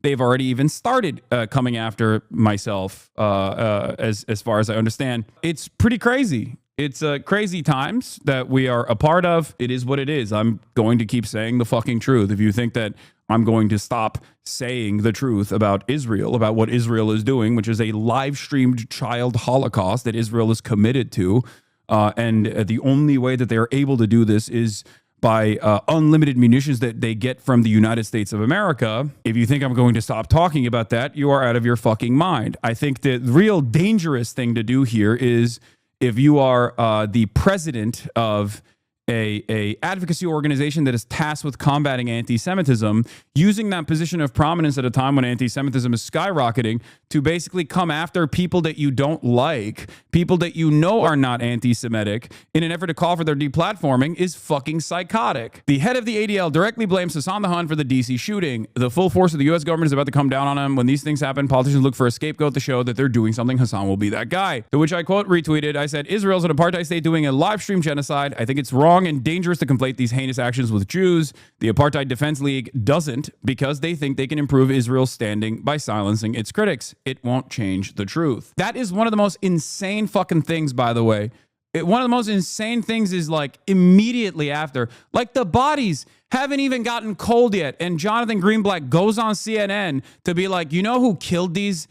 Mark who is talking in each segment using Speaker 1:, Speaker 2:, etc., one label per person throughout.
Speaker 1: They've already even started coming after myself, as far as I understand. It's pretty crazy. It's crazy times that we are a part of. It is what it is. I'm going to keep saying the fucking truth. If you think that I'm going to stop saying the truth about Israel, about what Israel is doing, which is a live-streamed child holocaust that Israel is committed to, and the only way that they are able to do this is by unlimited munitions that they get from the United States of America. If you think I'm going to stop talking about that, you are out of your fucking mind. I think the real dangerous thing to do here is, if you are the president of a advocacy organization that is tasked with combating anti-Semitism, using that position of prominence at a time when anti-Semitism is skyrocketing to basically come after people that you don't like, people that you know are not anti-Semitic, in an effort to call for their deplatforming, is fucking psychotic. The head of the ADL directly blames Hassan the Hun for the DC shooting. The full force of the U.S. government is about to come down on him. When these things happen, politicians look for a scapegoat to show that they're doing something. Hassan will be that guy. To which I quote retweeted, I said, Israel's an apartheid state doing a live stream genocide. I think it's wrong and dangerous to conflate these heinous actions with Jews. The Apartheid Defense League doesn't, because they think they can improve Israel's standing by silencing its critics. It won't change the truth. That is one of the most insane fucking things, by the way. One of the most insane things is, like, immediately after, like, the bodies haven't even gotten cold yet, and Jonathan Greenblatt goes on CNN to be like, you know who killed these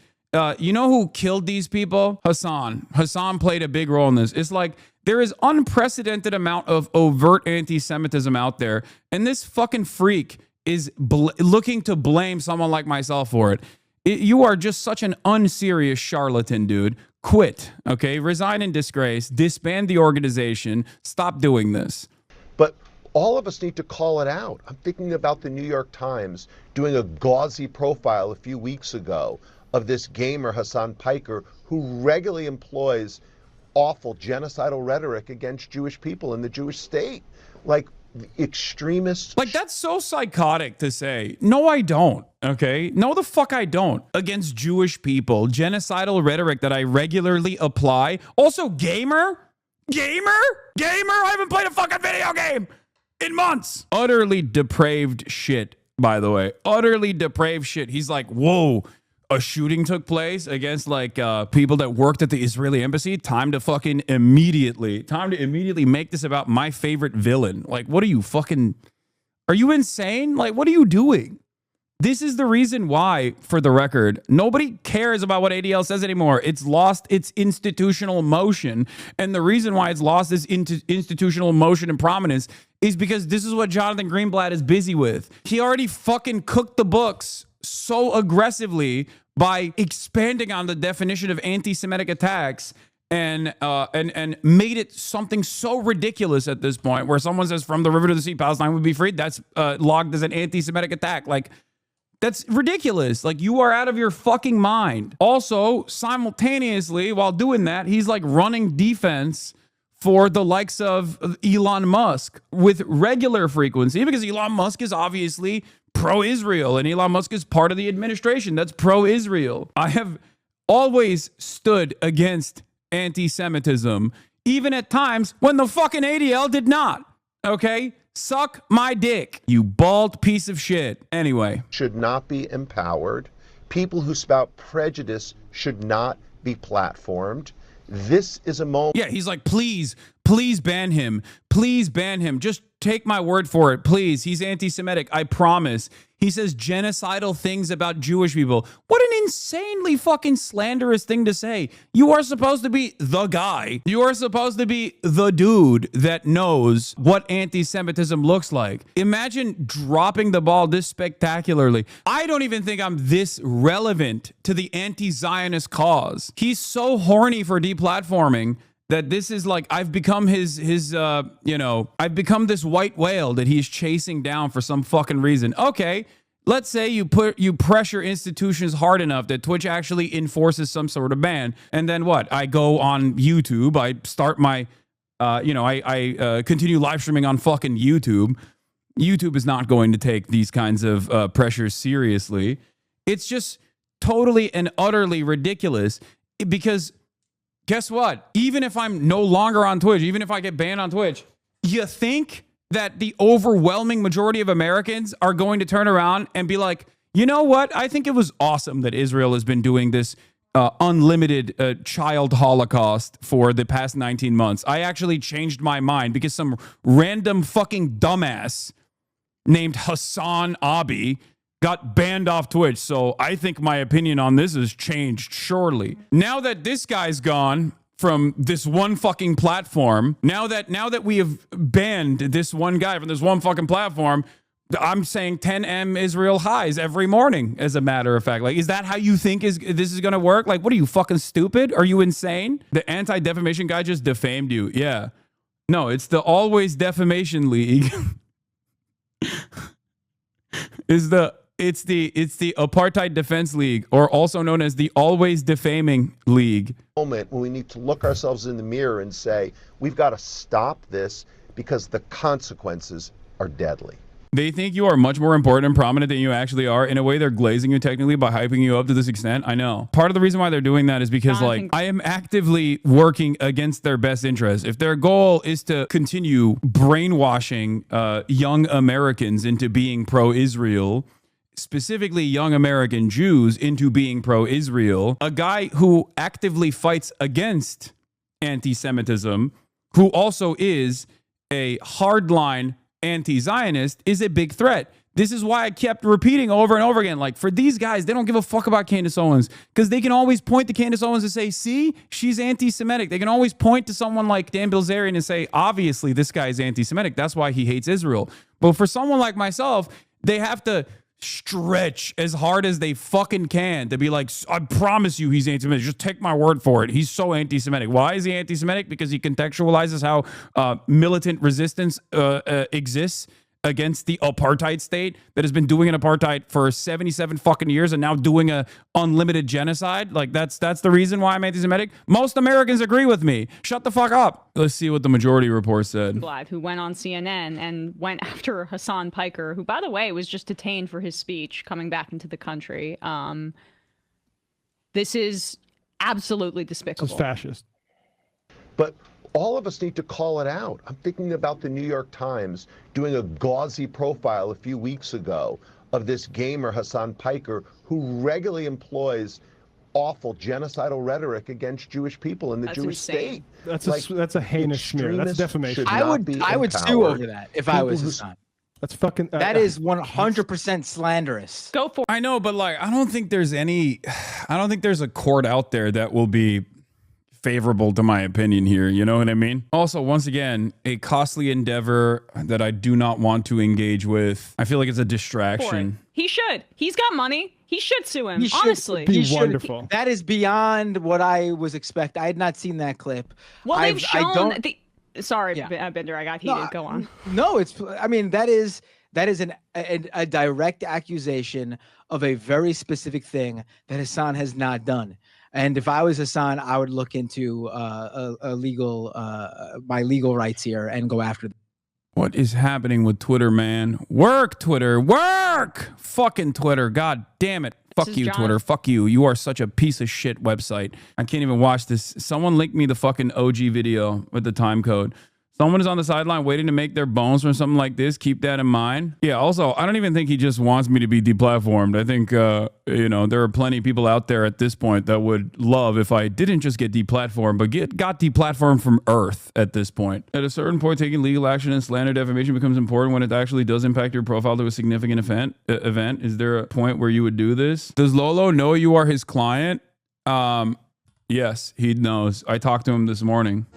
Speaker 1: people? Hassan. Hassan played a big role in this. It's like, there is unprecedented amount of overt anti-Semitism out there, and this fucking freak is looking to blame someone like myself for it. You are just such an unserious charlatan, dude. Quit, okay? Resign in disgrace. Disband the organization. Stop doing this.
Speaker 2: But all of us need to call it out. I'm thinking about the New York Times doing a gauzy profile a few weeks ago of this gamer, Hassan Piker, who regularly employs awful genocidal rhetoric against Jewish people in the Jewish state. Like, extremists.
Speaker 1: Like, that's so psychotic to say. No, I don't. Okay? No, the fuck I don't. Against Jewish people. Genocidal rhetoric that I regularly apply. Also, gamer? Gamer? I haven't played a fucking video game in months. Utterly depraved shit, by the way. Utterly depraved shit. He's like, whoa, a shooting took place against, like, people that worked at the Israeli embassy. Time to immediately make this about my favorite villain. Like, what are you fucking, are you insane? Like, what are you doing? This is the reason why, for the record, nobody cares about what ADL says anymore. It's lost its institutional motion. And the reason why it's lost its institutional motion and prominence is because this is what Jonathan Greenblatt is busy with. He already fucking cooked the books so aggressively by expanding on the definition of anti-Semitic attacks and made it something so ridiculous at this point, where someone says from the river to the sea, Palestine would be freed. That's logged as an anti-Semitic attack. Like, that's ridiculous. Like, you are out of your fucking mind. Also, simultaneously, while doing that, he's like running defense for the likes of Elon Musk with regular frequency, because Elon Musk is obviously pro-Israel, and Elon Musk is part of the administration that's pro-Israel. I have always stood against anti-Semitism, even at times when the fucking ADL did not. Okay? Suck my dick, you bald piece of shit. Anyway.
Speaker 2: Should not be empowered. People who spout prejudice should not be platformed. This is a moment.
Speaker 1: Yeah, he's like, please ban him. Please ban him. Just take my word for it. Please. He's anti-Semitic. I promise. He says genocidal things about Jewish people. What an insanely fucking slanderous thing to say. You are supposed to be the guy. You are supposed to be the dude that knows what anti-Semitism looks like. Imagine dropping the ball this spectacularly. I don't even think I'm this relevant to the anti-Zionist cause. He's so horny for deplatforming that this is like, I've become I've become this white whale that he's chasing down for some fucking reason. Okay, let's say you pressure institutions hard enough that Twitch actually enforces some sort of ban, and then what? I go on YouTube, I start my, I continue live streaming on fucking YouTube. YouTube is not going to take these kinds of pressures seriously. It's just totally and utterly ridiculous, because guess what? Even if I'm no longer on Twitch, even if I get banned on Twitch, you think that the overwhelming majority of Americans are going to turn around and be like, You know what? I think it was awesome that Israel has been doing this unlimited child holocaust for the past 19 months. I actually changed my mind because some random fucking dumbass named Hassan Abi got banned off Twitch. So I think my opinion on this has changed surely. Now that this guy's gone from this one fucking platform, now that we have banned this one guy from this one fucking platform, I'm saying 10M Israel highs every morning, as a matter of fact. Like, is that how you think this is going to work? Like, what are you, fucking stupid? Are you insane? The anti-defamation guy just defamed you. Yeah. No, it's the Always Defamation League. It's the Apartheid Defense League, or also known as the Always Defaming League.
Speaker 2: Moment when we need to look ourselves in the mirror and say, we've got to stop this because the consequences are deadly.
Speaker 1: They think you are much more important and prominent than you actually are. In a way, they're glazing you technically by hyping you up to this extent. I know. Part of the reason why they're doing that is because, like, I am actively working against their best interest. If their goal is to continue brainwashing young Americans into being pro-Israel, specifically young American Jews into being pro-Israel, a guy who actively fights against anti-Semitism, who also is a hardline anti-Zionist, is a big threat. This is why I kept repeating over and over again, like, for these guys, they don't give a fuck about Candace Owens, because they can always point to Candace Owens and say, see, she's anti-Semitic. They can always point to someone like Dan Bilzerian and say, obviously, this guy is anti-Semitic. That's why he hates Israel. But for someone like myself, they have to stretch as hard as they fucking can to be like, I promise you he's anti-Semitic. Just take my word for it. He's so anti-Semitic. Why is he anti-Semitic? Because he contextualizes how militant resistance exists against the apartheid state that has been doing an apartheid for 77 fucking years and now doing a unlimited genocide. Like, that's the reason why I'm anti-Semitic. Most Americans agree with me. Shut the fuck up. Let's see what the majority report said.
Speaker 3: Who went on CNN and went after Hasan Piker, who, by the way, was just detained for his speech coming back into the country. This is absolutely despicable.
Speaker 4: It's fascist.
Speaker 2: But all of us need to call it out. I'm thinking about the New York Times doing a gauzy profile a few weeks ago of this gamer, Hasan Piker, who regularly employs awful genocidal rhetoric against Jewish people in the Jewish state.
Speaker 4: That's a heinous smear. That's defamation.
Speaker 5: I would sue over that if I was Hasan.
Speaker 4: That's fucking.
Speaker 5: That is 100% slanderous.
Speaker 3: Go for it.
Speaker 1: I know, but like, I don't think there's a court out there that will be favorable to my opinion here. You know what I mean? Also, once again, a costly endeavor that I do not want to engage with. I feel like it's a distraction.
Speaker 3: He should. He's got money. He should sue him. Honestly,
Speaker 4: be wonderful.
Speaker 5: That is beyond what I was expecting. I had not seen that clip.
Speaker 3: Well, they've shown. Sorry, Bender, I got heated. Go on.
Speaker 5: No, I mean, that is a direct accusation of a very specific thing that Hasan has not done. And if I was Hasan, I would look into my legal rights here and go after them.
Speaker 1: What is happening with Twitter, man? Work, Twitter. Work! Fucking Twitter. God damn it. Fuck you, Twitter. Fuck you. You are such a piece of shit website. I can't even watch this. Someone linked me the fucking OG video with the time code. Someone is on the sideline waiting to make their bones from something like this. Keep that in mind. Yeah, also, I don't even think he just wants me to be deplatformed. I think, there are plenty of people out there at this point that would love if I didn't just get deplatformed, but got deplatformed from Earth at this point. At a certain point, taking legal action and slander defamation becomes important when it actually does impact your profile to a significant event. Is there a point where you would do this? Does Lolo know you are his client? Yes, he knows. I talked to him this morning.